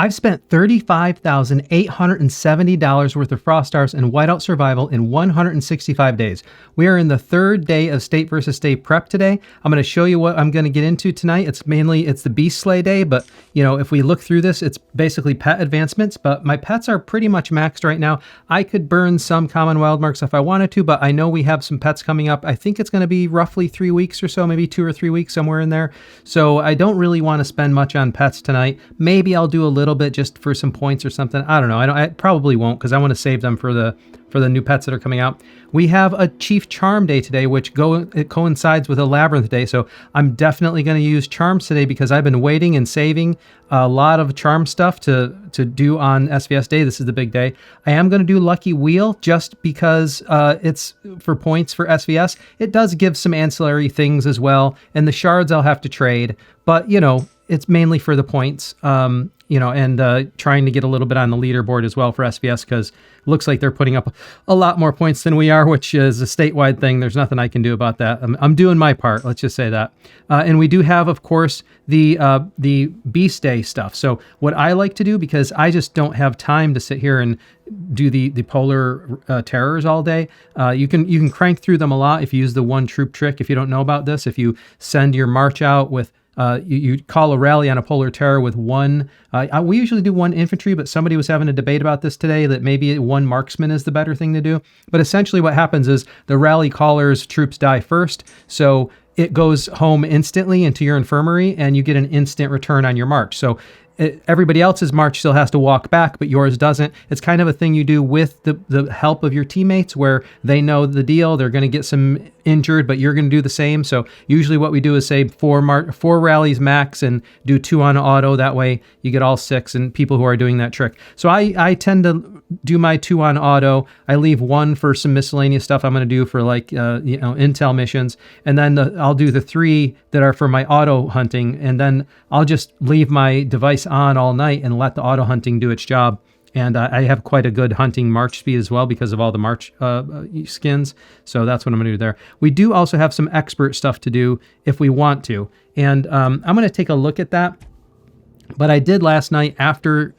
I've spent $35,870 worth of Frost Stars and Whiteout Survival in 165 days. We are in the third day of state versus state prep today. I'm going to show you what I'm going to get into tonight. It's the Beast Slay day, but if we look through this, it's basically pet advancements, but my pets are pretty much maxed right now. I could burn some common wild marks if I wanted to, but I know we have some pets coming up. I think it's going to be roughly 3 weeks or so, maybe 2 or 3 weeks, somewhere in there. So I don't really want to spend much on pets tonight. Maybe I'll do a little bit just for some points or something. I don't know. I probably won't, because I want to save them for the new pets that are coming out. We have a Chief Charm day today, which it coincides with a Labyrinth day. So I'm definitely going to use charms today because I've been waiting and saving a lot of charm stuff to do on SvS day. This is the big day. I am going to do Lucky Wheel just because it's for points for SvS. It does give some ancillary things as well. And the shards I'll have to trade, but it's mainly for the points. And trying to get a little bit on the leaderboard as well for SvS, because it looks like they're putting up a lot more points than we are, which is a statewide thing. There's nothing I can do about that. I'm doing my part. Let's just say that. And we do have, of course, the Beast Day stuff. So what I like to do, because I just don't have time to sit here and do the polar terrors all day. You can crank through them a lot if you use the one troop trick. If you don't know about this, if you send your march out with you call a rally on a polar terror with one. We usually do one infantry, but somebody was having a debate about this today that maybe one marksman is the better thing to do. But essentially what happens is the rally caller's troops die first. So it goes home instantly into your infirmary and you get an instant return on your march. So everybody else's march still has to walk back, but yours doesn't. It's kind of a thing you do with the help of your teammates where they know the deal. They're going to get some injured, but you're going to do the same. So usually what we do is say four rallies max and do 2 on auto. That way you get all 6 and people who are doing that trick. So I tend to do my 2 on auto. I leave 1 for some miscellaneous stuff I'm going to do for intel missions. And then I'll do the 3 that are for my auto hunting. And then I'll just leave my device on all night and let the auto hunting do its job. And I have quite a good hunting march speed as well because of all the march skins. So that's what I'm going to do there. We do also have some expert stuff to do if we want to. And I'm going to take a look at that. But I did last night after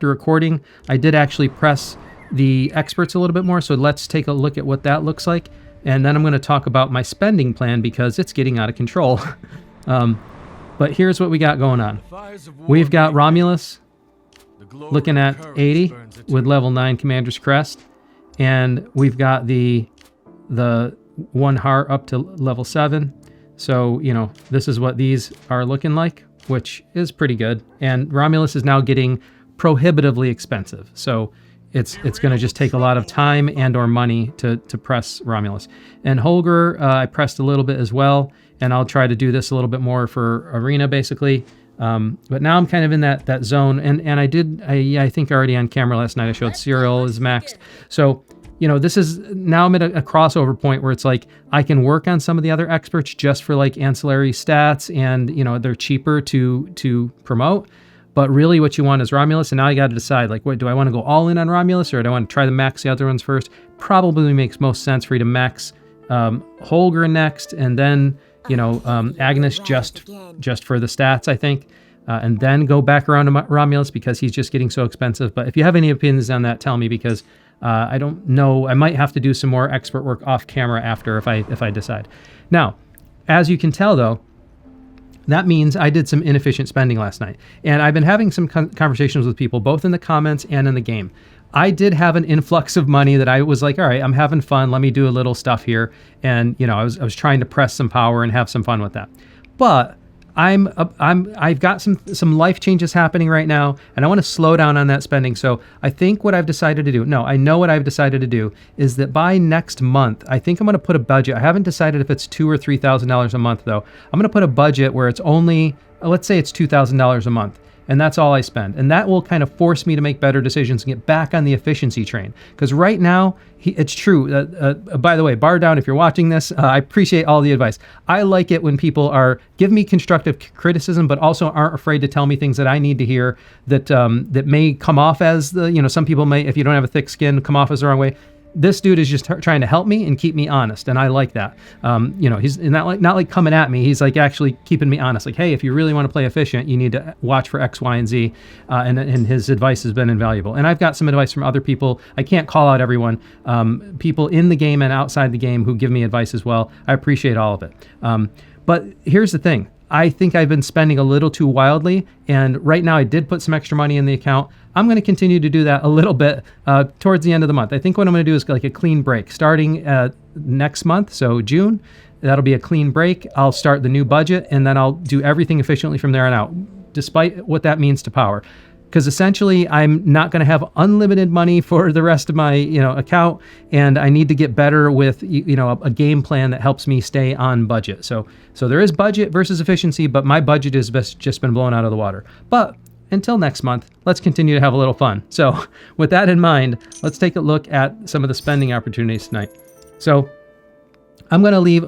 recording, I did actually press the experts a little bit more. So let's take a look at what that looks like. And then I'm going to talk about my spending plan because it's getting out of control. But here's what we got going on. We've got Romulus looking at 80 with level 9 Commander's Crest. And we've got the 1 heart up to level 7. So, this is what these are looking like, which is pretty good. And Romulus is now getting prohibitively expensive. So it's going to just take a lot of time and or money to press Romulus. And Holger, I pressed a little bit as well. And I'll try to do this a little bit more for Arena, basically. But now I'm kind of in that zone. And I think already on camera last night I showed Cyril is maxed. So, this is, now I'm at a crossover point where it's like I can work on some of the other experts just for like ancillary stats and, they're cheaper to promote. But really what you want is Romulus. And now I got to decide, like, what do I want to go all in on Romulus or do I want to try to max the other ones first? Probably makes most sense for you to max Holger next and then Agnes just for the stats, I think, and then go back around to Romulus because he's just getting so expensive. But if you have any opinions on that, tell me because I don't know. I might have to do some more expert work off camera after if I decide. Now, as you can tell, though, that means I did some inefficient spending last night, and I've been having some conversations with people both in the comments and in the game. I did have an influx of money that I was like, all right, I'm having fun. Let me do a little stuff here. And, I was trying to press some power and have some fun with that. But I've got some life changes happening right now, and I want to slow down on that spending. So I think what I've decided to do, I know what I've decided to do is that by next month, I think I'm going to put a budget. I haven't decided if it's $2,000 or $3,000 a month though. I'm going to put a budget where it's only, let's say it's $2,000 a month. And that's all I spend. And that will kind of force me to make better decisions and get back on the efficiency train. Because right now, it's true. By the way, bar down if you're watching this. I appreciate all the advice. I like it when people give me constructive criticism, but also aren't afraid to tell me things that I need to hear that may come off as some people may, if you don't have a thick skin, come off as the wrong way. this dude is just trying to help me and keep me honest, and I like that. You know, he's not like coming at me. He's like actually keeping me honest. Like, hey, if you really want to play efficient, you need to watch for X, Y, and Z. And his advice has been invaluable. And I've got some advice from other people. I can't call out everyone. People in the game and outside the game who give me advice as well. I appreciate all of it. But here's the thing. I think I've been spending a little too wildly, and right now I did put some extra money in the account. I'm going to continue to do that a little bit towards the end of the month. I think what I'm going to do is like a clean break starting next month, so June. That'll be a clean break. I'll start the new budget, and then I'll do everything efficiently from there on out, despite what that means to power. Because essentially, I'm not going to have unlimited money for the rest of my account, and I need to get better with a game plan that helps me stay on budget. So there is budget versus efficiency, but my budget has just been blown out of the water. But until next month, let's continue to have a little fun. So with that in mind, let's take a look at some of the spending opportunities tonight. So I'm going to leave.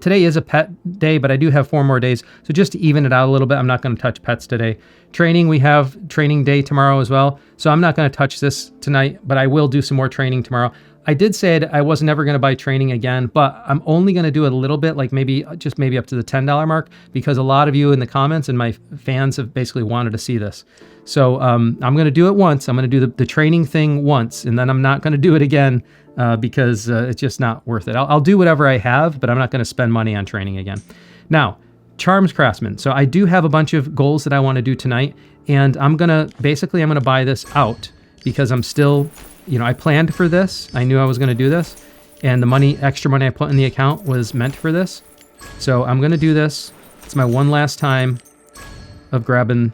Today is a pet day, but I do have 4 more days. So just to even it out a little bit, I'm not going to touch pets today. Training, we have training day tomorrow as well. So I'm not going to touch this tonight, but I will do some more training tomorrow. I did say I was never going to buy training again, but I'm only going to do it a little bit, like maybe up to the $10 mark, because a lot of you in the comments and my fans have basically wanted to see this. So I'm going to do it once. I'm going to do the training thing once, and then I'm not going to do it again because it's just not worth it. I'll do whatever I have, but I'm not going to spend money on training again. Now, Charms Craftsman. So I do have a bunch of goals that I want to do tonight, and I'm going to buy this out because I'm still, I planned for this. I knew I was going to do this, and the extra money I put in the account was meant for this. So I'm going to do this. It's my one last time of grabbing,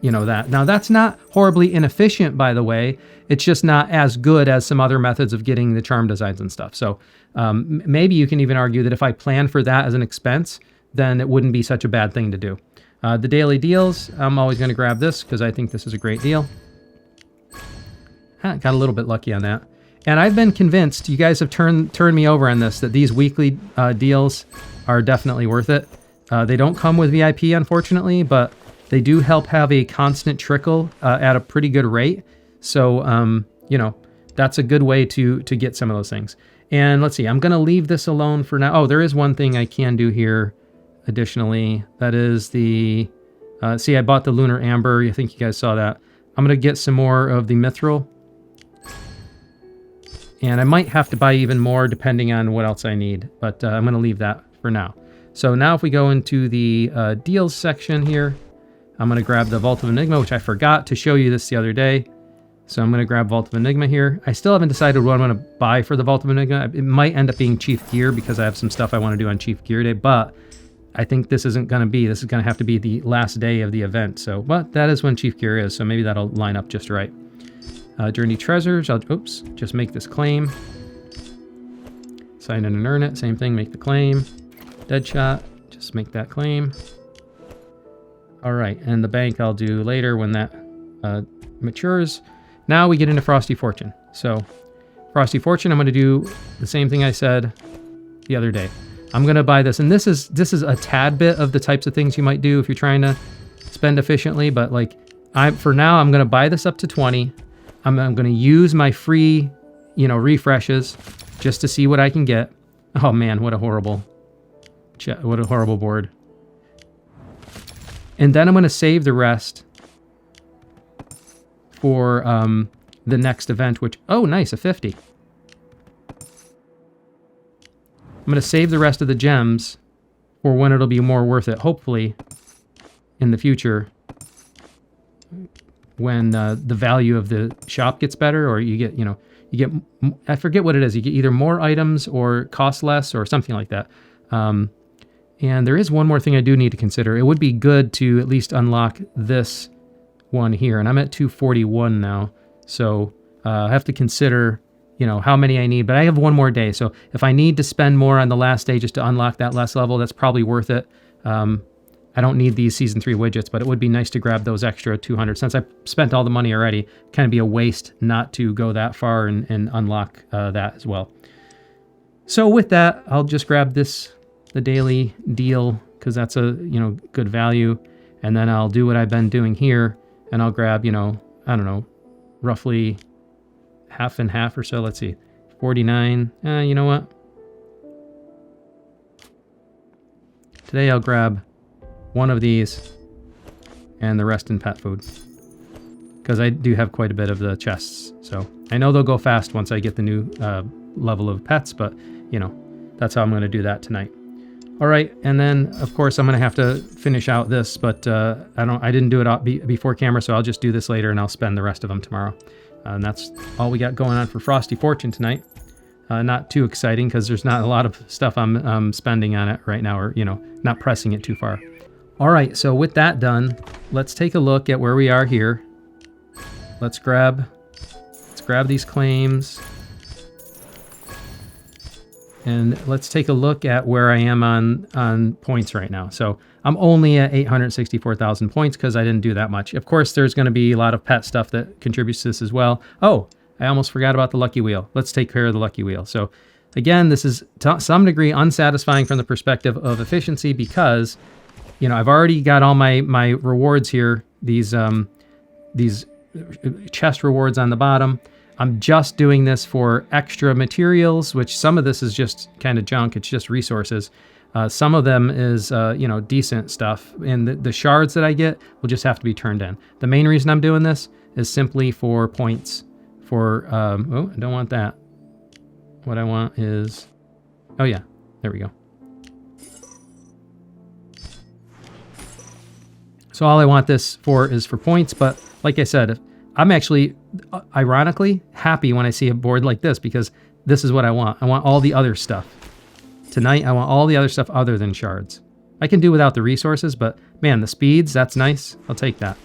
that. Now, that's not horribly inefficient, by the way. It's just not as good as some other methods of getting the charm designs and stuff. So maybe you can even argue that if I plan for that as an expense, then it wouldn't be such a bad thing to do. The daily deals, I'm always going to grab this because I think this is a great deal. Got a little bit lucky on that. And I've been convinced, you guys have turned me over on this, that these weekly deals are definitely worth it. They don't come with VIP, unfortunately, but they do help have a constant trickle at a pretty good rate. So, that's a good way to get some of those things. And let's see, I'm going to leave this alone for now. Oh, there is one thing I can do here additionally. That is the, I bought the Lunar Amber. I think you guys saw that. I'm going to get some more of the Mithril. And I might have to buy even more depending on what else I need. But I'm going to leave that for now. So now if we go into the deals section here, I'm going to grab the Vault of Enigma, which I forgot to show you this the other day. So I'm going to grab Vault of Enigma here. I still haven't decided what I'm going to buy for the Vault of Enigma. It might end up being Chief Gear because I have some stuff I want to do on Chief Gear Day, but I think this isn't going to be. This is going to have to be the last day of the event. So, but that is when Chief Gear is, so maybe that'll line up just right. Journey Treasures, just make this claim. Sign in and earn it, same thing, make the claim. Deadshot, just make that claim. All right, and the bank I'll do later when that matures. Now we get into Frosty Fortune. So Frosty Fortune, I'm going to do the same thing I said the other day. I'm going to buy this, and this is a tad bit of the types of things you might do if you're trying to spend efficiently, but like for now I'm going to buy this up to 20. I'm going to use my free, refreshes just to see what I can get. Oh man, what a horrible board. And then I'm going to save the rest for the next event, which, oh, nice, a 50. I'm going to save the rest of the gems for when it'll be more worth it, hopefully, in the future, when the value of the shop gets better, or you get, I forget what it is, you get either more items or cost less or something like that. And there is one more thing I do need to consider. It would be good to at least unlock this one here, and I'm at 241 now, so I have to consider, how many I need, but I have one more day, so if I need to spend more on the last day just to unlock that last level, that's probably worth it. I don't need these Season 3 widgets, but it would be nice to grab those extra 200. Since I spent all the money already, kind of be a waste not to go that far and unlock that as well. So with that, I'll just grab the daily deal, because that's a good value, and then I'll do what I've been doing here, and I'll grab I don't know, roughly half and half or so. Let's see, 49. You know what? Today I'll grab one of these and the rest in pet food, because I do have quite a bit of the chests. So I know they'll go fast once I get the new level of pets, but you know, that's how I'm going to do that tonight. All right, and then of course I'm going to have to finish out this, but I didn't do it before camera, so I'll just do this later and I'll spend the rest of them tomorrow. And that's all we got going on for Frosty Fortune tonight. Not too exciting because there's not a lot of stuff I'm spending on it right now, or you know, not pressing it too far. All right, so with that done, let's take a look at where we are here. Let's grab these claims, and let's take a look at where I am on points right now. So I'm only at 864,000 points because I didn't do that much. Of course, there's going to be a lot of pet stuff that contributes to this as well. Oh, I almost forgot about the lucky wheel. Let's take care of the lucky wheel. So again, this is to some degree unsatisfying from the perspective of efficiency because, you know, I've already got all my rewards here, these chest rewards on the bottom. I'm just doing this for extra materials, which some of this is just kind of junk. It's just resources. Some of them is, you know, decent stuff. And the shards that I get will just have to be turned in. The main reason I'm doing this is simply for points. For, oh, I don't want that. What I want is, oh yeah, there we go. So all I want this for is for points, but like I said, I'm actually, ironically, happy when I see a board like this because this is what I want. I want all the other stuff. Tonight, I want all the other stuff other than shards. I can do without the resources, but man, the speeds, that's nice. I'll take that.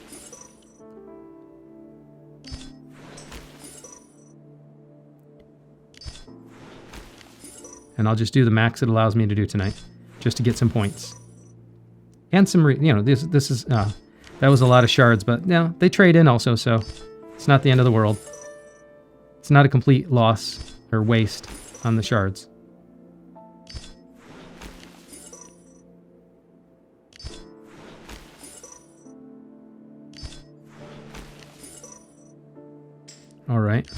And I'll just do the max it allows me to do tonight, just to get some points. And some, you know, this is, that was a lot of shards, but no, they trade in also, so it's not the end of the world. It's not a complete loss or waste on the shards. All right.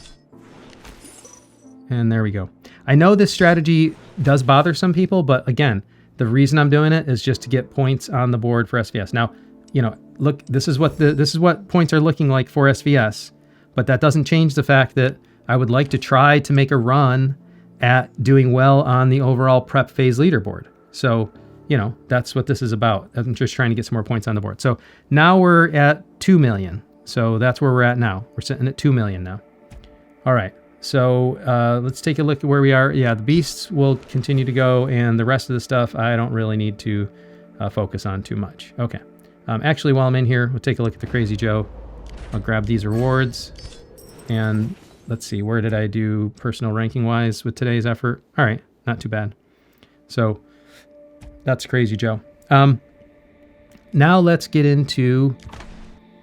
And there we go. I know this strategy does bother some people, but again, the reason I'm doing it is just to get points on the board for SvS. Now, you know, look, this is what points are looking like for SvS, but that doesn't change the fact that I would like to try to make a run at doing well on the overall prep phase leaderboard. So, you know, that's what this is about. I'm just trying to get some more points on the board. So now we're at 2 million. So that's where we're at now. We're sitting at 2 million now. All right. So let's take a look at where we are. Yeah, the beasts will continue to go, and the rest of the stuff I don't really need to focus on too much. Okay. Actually, while I'm in here, we'll take a look at the Crazy Joe. I'll grab these rewards, and let's see, where did I do personal ranking-wise with today's effort? All right, not too bad. So that's Crazy Joe. Now let's get into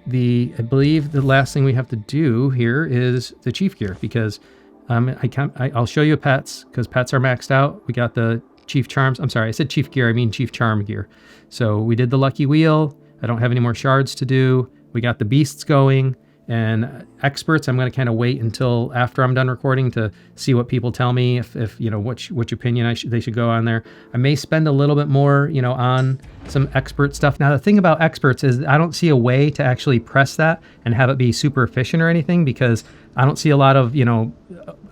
I believe the last thing we have to do here is the chief gear, because I'll show you pets, because pets are maxed out. We got the chief charms. I'm sorry, I said chief gear, I mean chief charm gear. So we did the lucky wheel. I don't have any more shards to do. We got the beasts going, and experts, I'm going to kind of wait until after I'm done recording to see what people tell me, if you know, which opinion they should go on there. I may spend a little bit more, you know, on some expert stuff. Now, the thing about experts is I don't see a way to actually press that and have it be super efficient or anything, because I don't see a lot of, you know,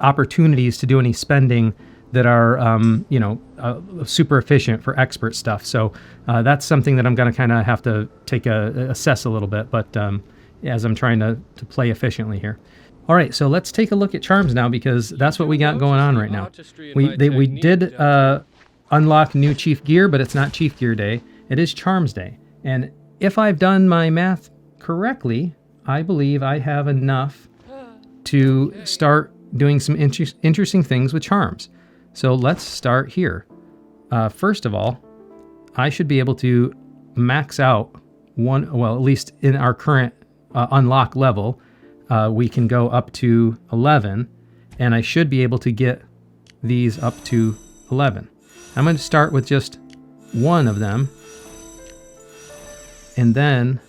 opportunities to do any spending that are, you know, super efficient for expert stuff. So that's something that I'm going to kind of have to assess a little bit, but as I'm trying to play efficiently here. All right, so let's take a look at charms now, because that's what we got going on right now. We did unlock new chief gear, but it's not chief gear day. It is charms day. And if I've done my math correctly, I believe I have enough to start doing some interesting things with charms. So let's start here. First of all, I should be able to max out well, at least in our current unlock level, we can go up to 11, and I should be able to get these up to 11. I'm going to start with just one of them, and then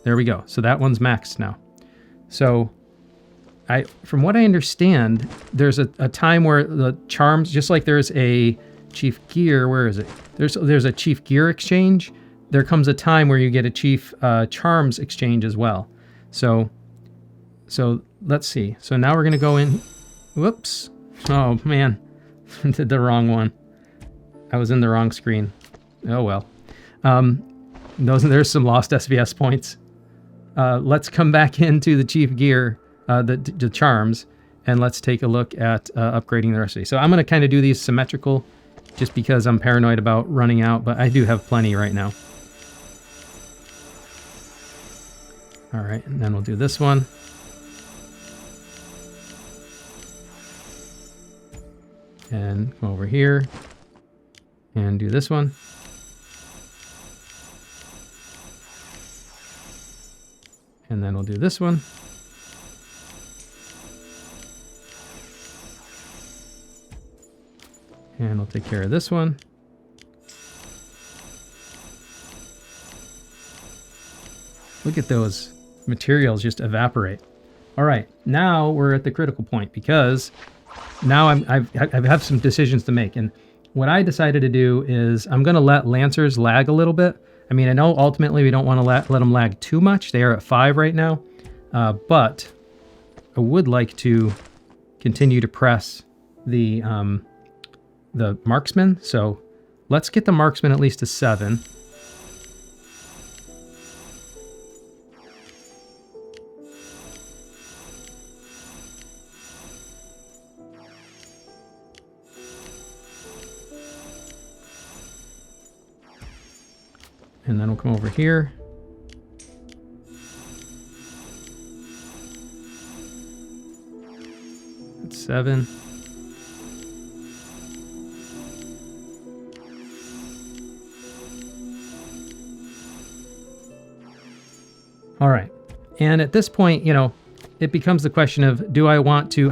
there we go. So that one's maxed now. So from what I understand, there's a time where the charms, just like there's a chief gear, where is it? There's a chief gear exchange. There comes a time where you get a chief charms exchange as well. So let's see. So now we're going to go in. Whoops. Oh, man. Did the wrong one. I was in the wrong screen. Oh, well. There's some lost SvS points. Let's come back into the chief gear, the charms, and let's take a look at upgrading the rest of these. So I'm going to kind of do these symmetrical just because I'm paranoid about running out, but I do have plenty right now. All right, and then we'll do this one. And come over here and do this one. And then we'll do this one. And we'll take care of this one. Look at those materials just evaporate. All right, now we're at the critical point because now I have some decisions to make. And what I decided to do is I'm going to let Lancers lag a little bit. I mean, I know ultimately we don't want to let them lag too much. They are at 5 right now. But I would like to continue to press the Marksman. So let's get the Marksman at least to 7. And then we'll come over here. That's 7. All right. And at this point, it becomes the question of,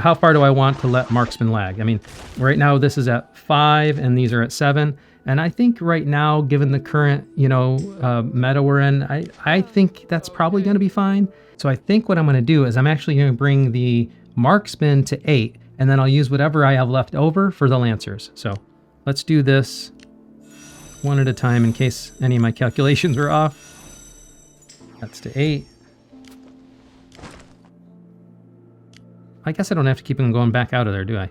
how far do I want to let Marksman lag? I mean, right now this is at 5 and these are at 7. And I think right now, given the current, meta we're in, I think that's probably going to be fine. So I think what I'm going to do is I'm actually going to bring the Marksman to 8, and then I'll use whatever I have left over for the Lancers. So let's do this one at a time in case any of my calculations were off. That's to 8. I guess I don't have to keep them going back out of there, do I?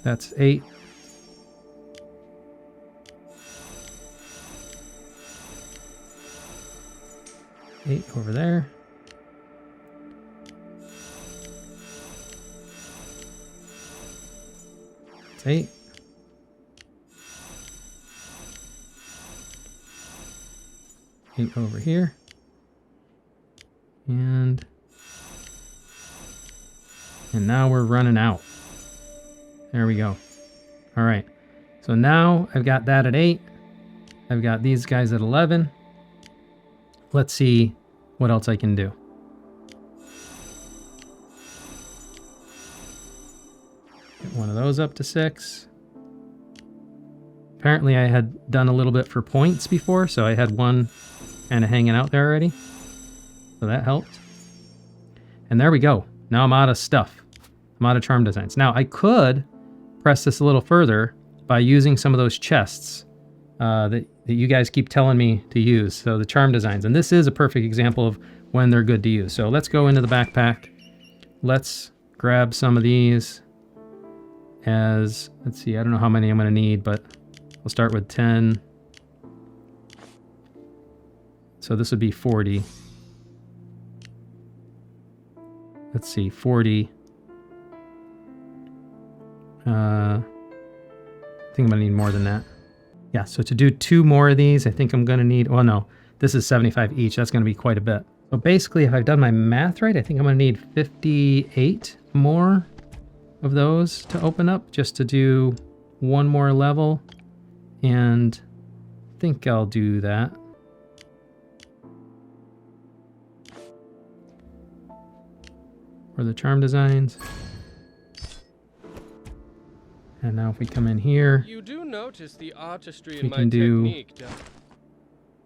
That's 8. Over there. That's 8. Over here. And now we're running out. There we go. All right. So now I've got that at 8. I've got these guys at 11. Let's see what else I can do. Get one of those up to 6. Apparently I had done a little bit for points before, so I had one kind of hanging out there already. So that helped. And there we go. Now I'm out of stuff. I'm out of charm designs. Now I could press this a little further by using some of those chests that you guys keep telling me to use. So the charm designs. And this is a perfect example of when they're good to use. So let's go into the backpack. Let's grab some of these let's see, I don't know how many I'm going to need, but we'll start with 10. So this would be 40. Let's see, 40. I think I'm going to need more than that. Yeah, so to do 2 more of these, I think I'm going to need, well, no, this is 75 each. That's going to be quite a bit. So basically, if I've done my math right, I think I'm going to need 58 more of those to open up just to do 1 more level. And I think I'll do that. For the charm designs. And now if we come in here, you do notice the artistry we in my can do technique.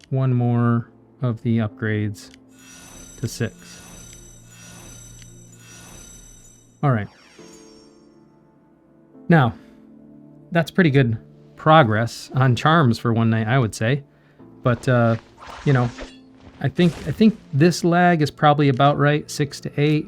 1 more of the upgrades to 6. All right. Now, that's pretty good progress on charms for one night, I would say. But, you know, I think this lag is probably about right, 6 to 8.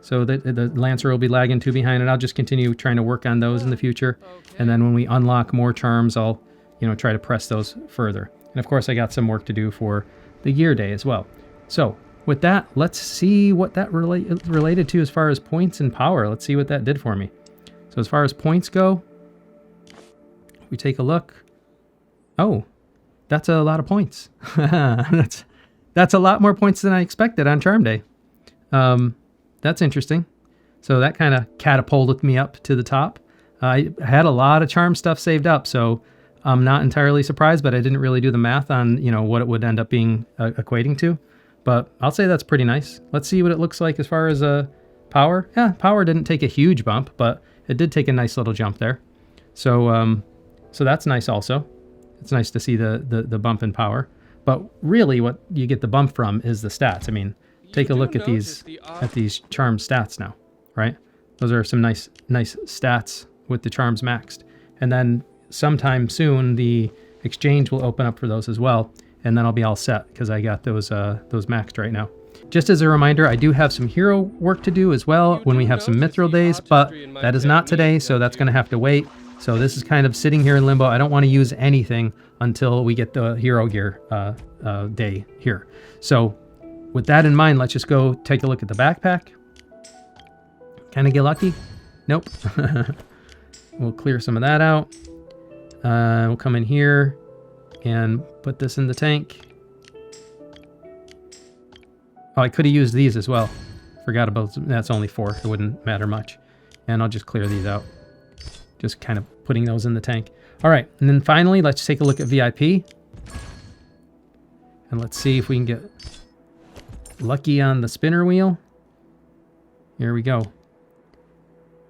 So the Lancer will be lagging 2 behind, and I'll just continue trying to work on those in the future. And then when we unlock more charms, I'll, you know, try to press those further. And of course, I got some work to do for the year day as well. So with that, let's see what that related to as far as points and power. Let's see what that did for me. So as far as points go, we take a look. Oh, that's a lot of points. That's a lot more points than I expected on Charm Day. That's interesting. So that kind of catapulted me up to the top. I had a lot of charm stuff saved up, so I'm not entirely surprised, but I didn't really do the math on, you know, what it would end up being equating to. But I'll say that's pretty nice. Let's see what it looks like as far as power. Yeah, power didn't take a huge bump, but it did take a nice little jump there. So so that's nice also. It's nice to see the bump in power. But really what you get the bump from is the stats. I mean, take a look at these charm stats now, right? Those are some nice stats with the charms maxed. And then sometime soon the exchange will open up for those as well, and then I'll be all set because I got those maxed right now. Just as a reminder, I do have some hero work to do as well when we have some mithril days, but that is not today, so that's going to have to wait. So this is kind of sitting here in limbo. I don't want to use anything until we get the hero gear day here. So with that in mind, let's just go take a look at the backpack. Can I get lucky? Nope. We'll clear some of that out. We'll come in here and put this in the tank. Oh, I could have used these as well. Forgot about them. That's only 4. It wouldn't matter much. And I'll just clear these out. Just kind of putting those in the tank. All right, and then finally, let's take a look at VIP. And let's see if we can get lucky on the spinner wheel. Here we go.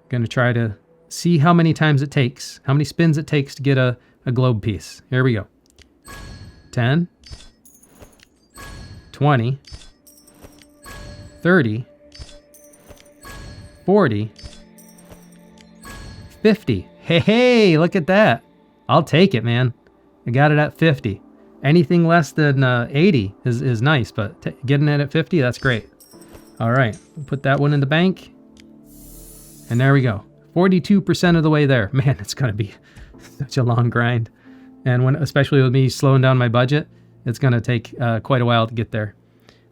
Going to try to see how many times it takes, how many spins it takes to get a globe piece. Here we go. 10, 20, 30, 40, 50. Hey, look at that. I'll take it, man. I got it at 50. Anything less than 80 is nice, but getting it at 50, that's great. All right, put that one in the bank. And there we go. 42% of the way there. Man, it's going to be such a long grind. And especially with me slowing down my budget, it's going to take quite a while to get there.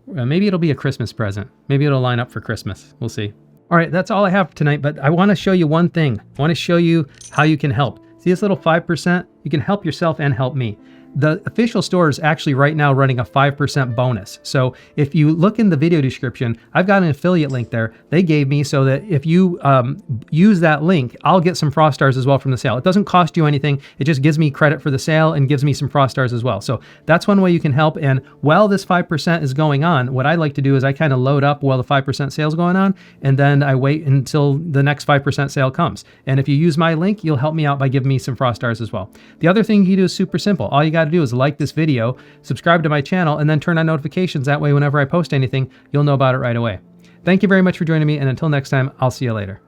Maybe it'll be a Christmas present. Maybe it'll line up for Christmas. We'll see. All right, that's all I have for tonight, but I want to show you one thing. I want to show you how you can help. See this little 5%? You can help yourself and help me. The official store is actually right now running a 5% bonus. So if you look in the video description, I've got an affiliate link there. They gave me so that if you use that link, I'll get some Frost Stars as well from the sale. It doesn't cost you anything. It just gives me credit for the sale and gives me some Frost Stars as well. So that's one way you can help. And while this 5% is going on, what I like to do is I kind of load up while the 5% sale is going on, and then I wait until the next 5% sale comes. And if you use my link, you'll help me out by giving me some Frost Stars as well. The other thing you do is super simple. All you got to do is like this video, subscribe to my channel, and then turn on notifications. That way, whenever I post anything, you'll know about it right away. Thank you very much for joining me, and until next time, I'll see you later.